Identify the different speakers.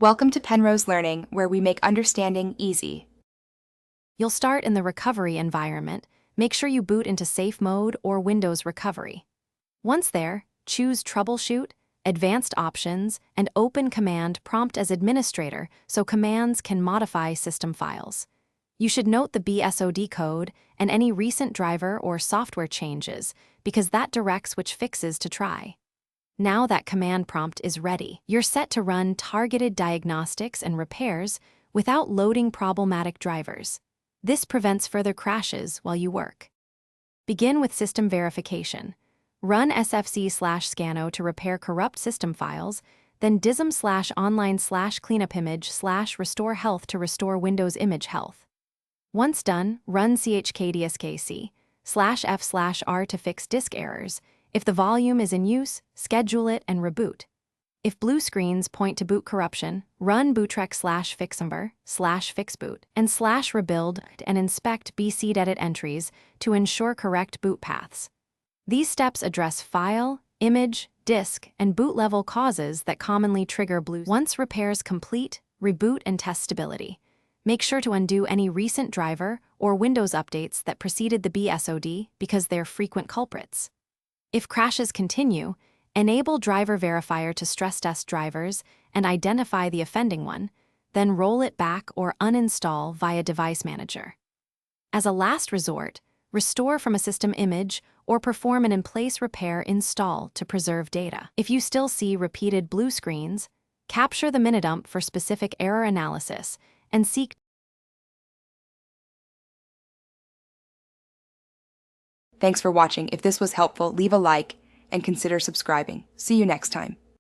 Speaker 1: Welcome to Penrose Learning, where we make understanding easy.
Speaker 2: You'll start in the recovery environment. Make sure you boot into safe mode or Windows recovery. Once there, choose Troubleshoot, Advanced Options, and Open Command Prompt as administrator so commands can modify system files. You should note the BSOD code and any recent driver or software changes because that directs which fixes to try. Now that command prompt is ready, you're set to run targeted diagnostics and repairs without loading problematic drivers. This prevents further crashes while you work. Begin with system verification. Run sfc/scano to repair corrupt system files, then dism/online/cleanupimage/restore health to restore Windows image health. Once done, run chkdskc/f/r to fix disk errors. If the volume is in use, schedule it and reboot. If blue screens point to boot corruption, run bootrec/fixumber/fixboot and /rebuild and inspect bcdedit entries to ensure correct boot paths. These steps address file, image, disk, and boot level causes that commonly trigger blue. Once repairs complete, reboot and test stability. Make sure to undo any recent driver or Windows updates that preceded the BSOD because they're frequent culprits. If crashes continue, enable Driver Verifier to stress test drivers and identify the offending one, then roll it back or uninstall via Device Manager. As a last resort, restore from a system image or perform an in-place repair install to preserve data. If you still see repeated blue screens, capture the minidump for specific error analysis and seek.
Speaker 1: Thanks for watching. If this was helpful, leave a like and consider subscribing. See you next time.